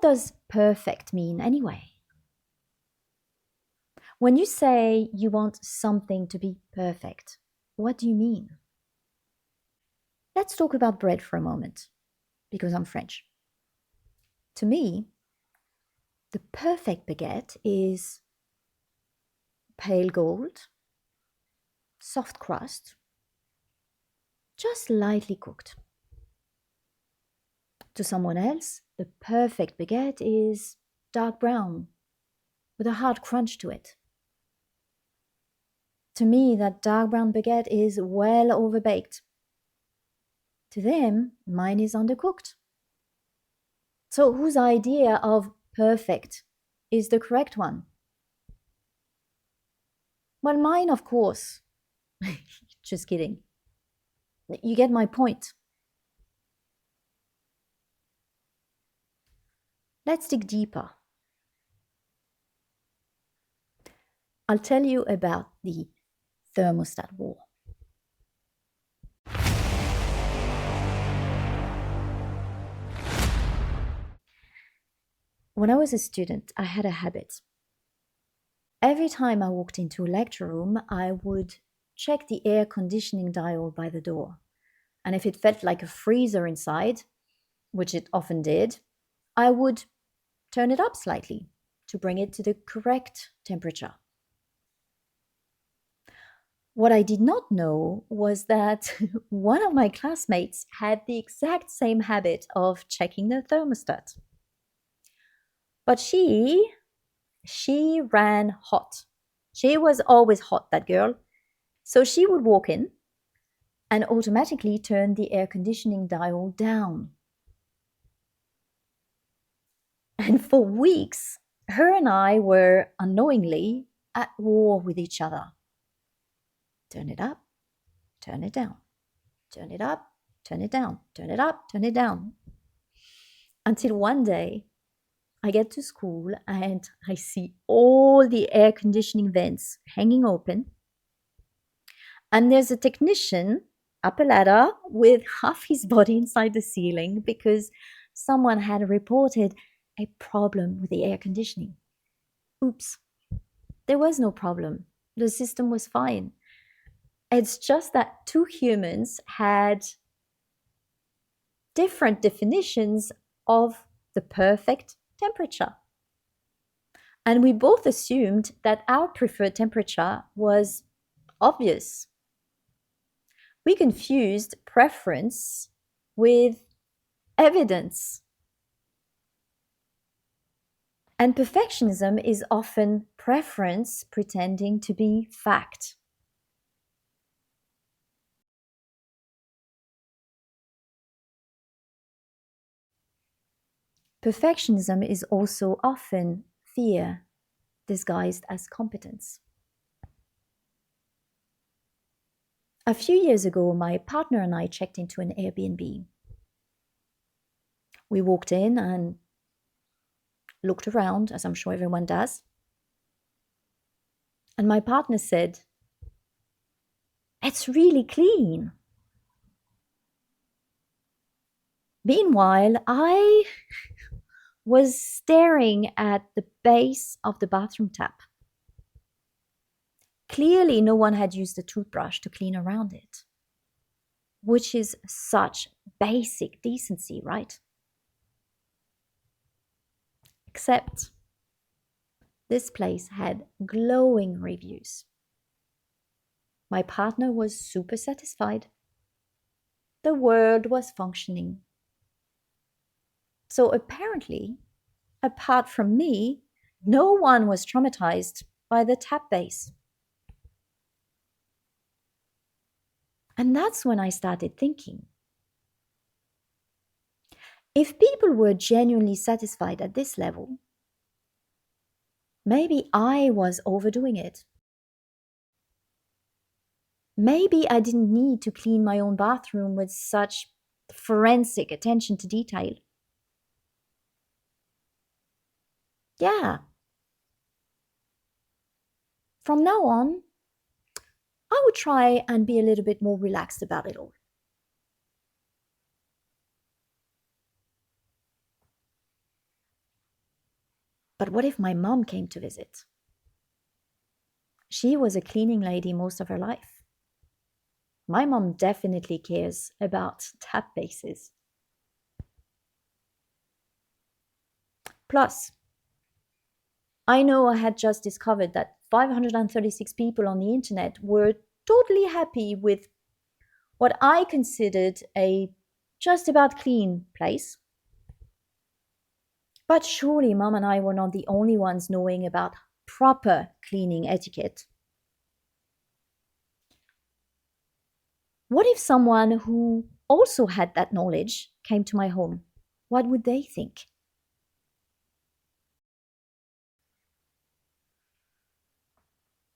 does perfect mean anyway? When you say you want something to be perfect, what do you mean? Let's talk about bread for a moment, because I'm French. To me, the perfect baguette is pale gold, soft crust, just lightly cooked. To someone else, the perfect baguette is dark brown with a hard crunch to it. To me, that dark brown baguette is well overbaked. To them, mine is undercooked. So whose idea of perfect is the correct one? Well, mine, of course. Just kidding. You get my point. Let's dig deeper. I'll tell you about the thermostat war. When I was a student, I had a habit. Every time I walked into a lecture room, I would check the air conditioning dial by the door. And if it felt like a freezer inside, which it often did, I would turn it up slightly to bring it to the correct temperature. What I did not know was that one of my classmates had the exact same habit of checking the thermostat. But she ran hot. She was always hot, that girl. So she would walk in and automatically turn the air conditioning dial down. And for weeks, her and I were unknowingly at war with each other. Turn it up, turn it down, turn it up, turn it down, turn it up, turn it down. Until one day, I get to school and I see all the air conditioning vents hanging open. And there's a technician up a ladder with half his body inside the ceiling because someone had reported a problem with the air conditioning. Oops, there was no problem. The system was fine. It's just that two humans had different definitions of the perfect temperature. And we both assumed that our preferred temperature was obvious. We confused preference with evidence. And perfectionism is often preference pretending to be fact. Perfectionism is also often fear disguised as competence. A few years ago, my partner and I checked into an Airbnb. We walked in and looked around, as I'm sure everyone does. And my partner said, "It's really clean." Meanwhile, I was staring at the base of the bathroom tap. Clearly, no one had used a toothbrush to clean around it, which is such basic decency, right? Except this place had glowing reviews. My partner was super satisfied. The world was functioning. So apparently, apart from me, no one was traumatized by the tap base. And that's when I started thinking, if people were genuinely satisfied at this level, maybe I was overdoing it. Maybe I didn't need to clean my own bathroom with such forensic attention to detail. Yeah. From now on, I would try and be a little bit more relaxed about it all. But what if my mom came to visit? She was a cleaning lady most of her life. My mom definitely cares about tap bases. Plus, I know I had just discovered that 536 people on the internet were totally happy with what I considered a just about clean place. But surely mom and I were not the only ones knowing about proper cleaning etiquette. What if someone who also had that knowledge came to my home? What would they think?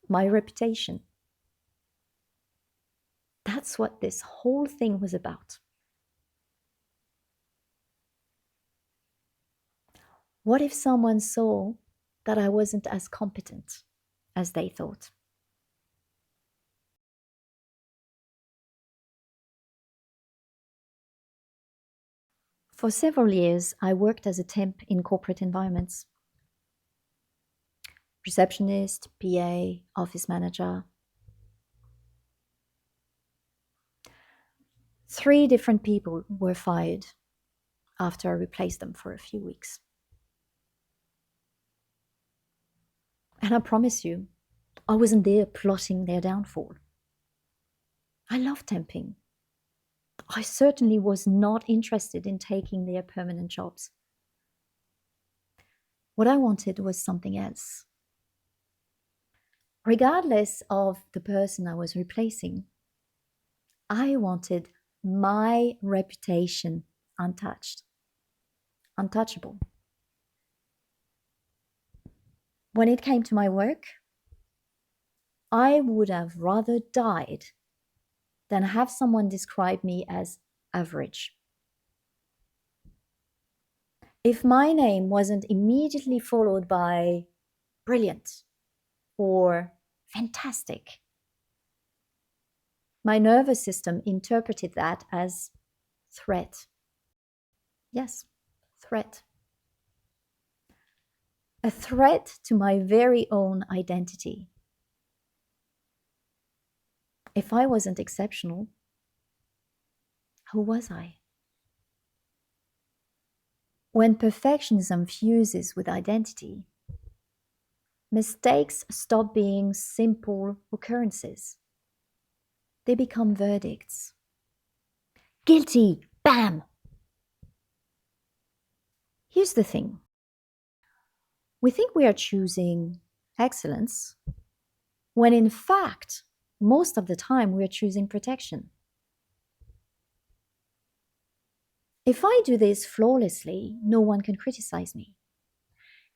My reputation. That's what this whole thing was about. What if someone saw that I wasn't as competent as they thought? For several years, I worked as a temp in corporate environments: receptionist, PA, office manager. 3 different people were fired after I replaced them for a few weeks. And I promise you, I wasn't there plotting their downfall. I love temping. I certainly was not interested in taking their permanent jobs. What I wanted was something else. Regardless of the person I was replacing, I wanted my reputation untouched, untouchable. When it came to my work, I would have rather died than have someone describe me as average. If my name wasn't immediately followed by brilliant or fantastic, my nervous system interpreted that as threat. Yes, threat. A threat to my very own identity. If I wasn't exceptional, who was I? When perfectionism fuses with identity, mistakes stop being simple occurrences. They become verdicts. Guilty, bam! Here's the thing. We think we are choosing excellence when in fact, most of the time we are choosing protection. If I do this flawlessly, no one can criticize me.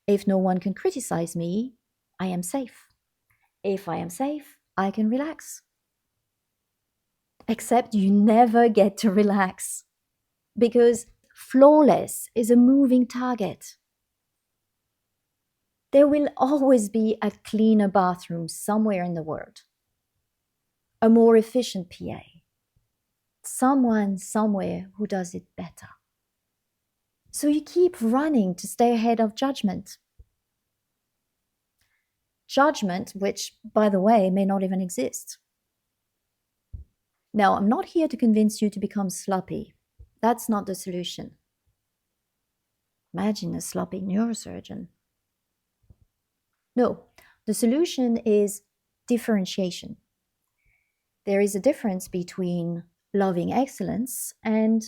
If no one can criticize me, I am safe. If I am safe, I can relax. Except you never get to relax because flawless is a moving target. There will always be a cleaner bathroom somewhere in the world, a more efficient PA, someone somewhere who does it better. So you keep running to stay ahead of judgment. Judgment, which, by the way, may not even exist. Now, I'm not here to convince you to become sloppy. That's not the solution. Imagine a sloppy neurosurgeon. No, the solution is differentiation. There is a difference between loving excellence and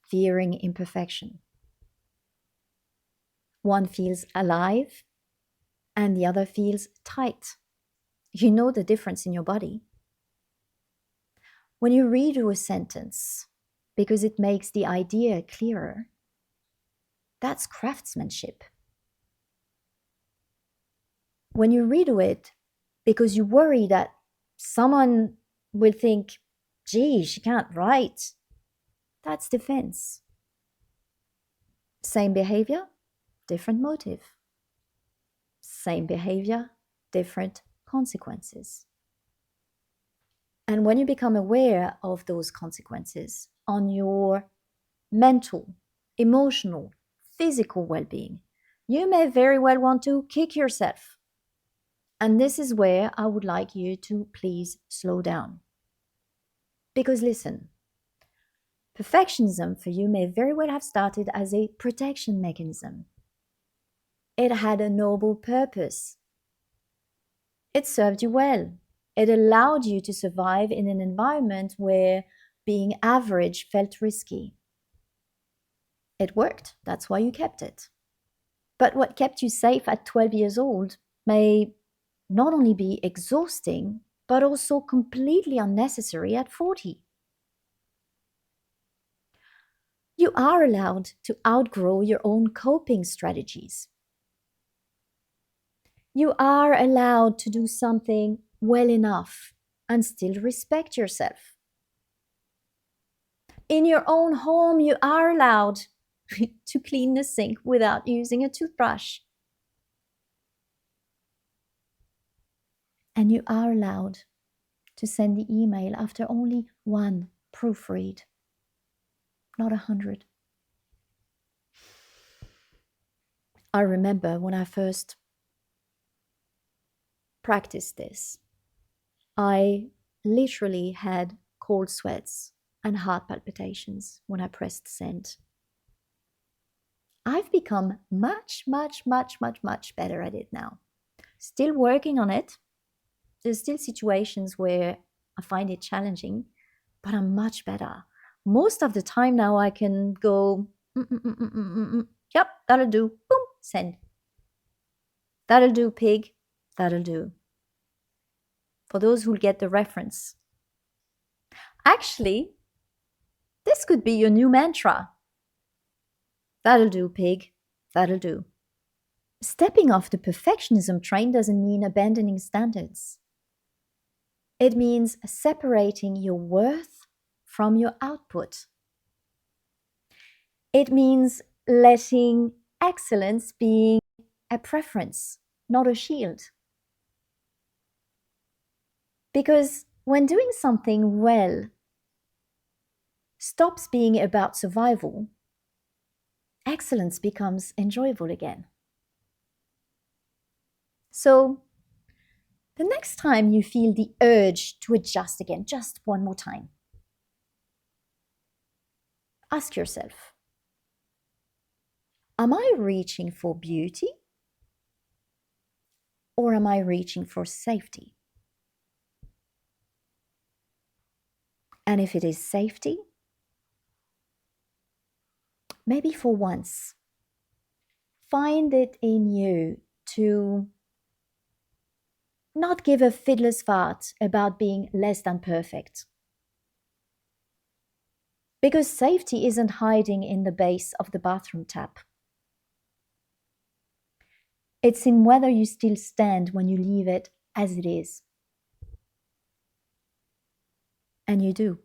fearing imperfection. One feels alive and the other feels tight. You know the difference in your body. When you redo a sentence because it makes the idea clearer, that's craftsmanship. When you redo it because you worry that someone will think, gee, she can't write, that's defense. Same behavior, different motive. Same behavior, different consequences. And when you become aware of those consequences on your mental, emotional, physical well-being, You may very well want to kick yourself. And this is where I would like you to please slow down. Because listen, perfectionism for you may very well have started as a protection mechanism. It had a noble purpose. It served you well. It allowed you to survive in an environment where being average felt risky. It worked. That's why you kept it. But what kept you safe at 12 years old may not only be exhausting, but also completely unnecessary at 40. You are allowed to outgrow your own coping strategies. You are allowed to do something well enough and still respect yourself. In your own home, you are allowed to clean the sink without using a toothbrush. And you are allowed to send the email after only one proofread, not 100. I remember when I first practiced this, I literally had cold sweats and heart palpitations when I pressed send. I've become much, much, much, much, much better at it now. Still working on it. There's still situations where I find it challenging, but I'm much better. Most of the time now I can go, yep, that'll do. Boom, send. That'll do, pig. That'll do. For those who'll get the reference. Actually, this could be your new mantra. That'll do, pig. That'll do. Stepping off the perfectionism train doesn't mean abandoning standards. It means separating your worth from your output. It means letting excellence be a preference, not a shield. Because when doing something well stops being about survival, excellence becomes enjoyable again. So, the next time you feel the urge to adjust again, just one more time, ask yourself, am I reaching for beauty or am I reaching for safety? And if it is safety, maybe for once, find it in you to not give a fiddler's fart about being less than perfect. Because safety isn't hiding in the base of the bathroom tap. It's in whether you still stand when you leave it as it is. And you do.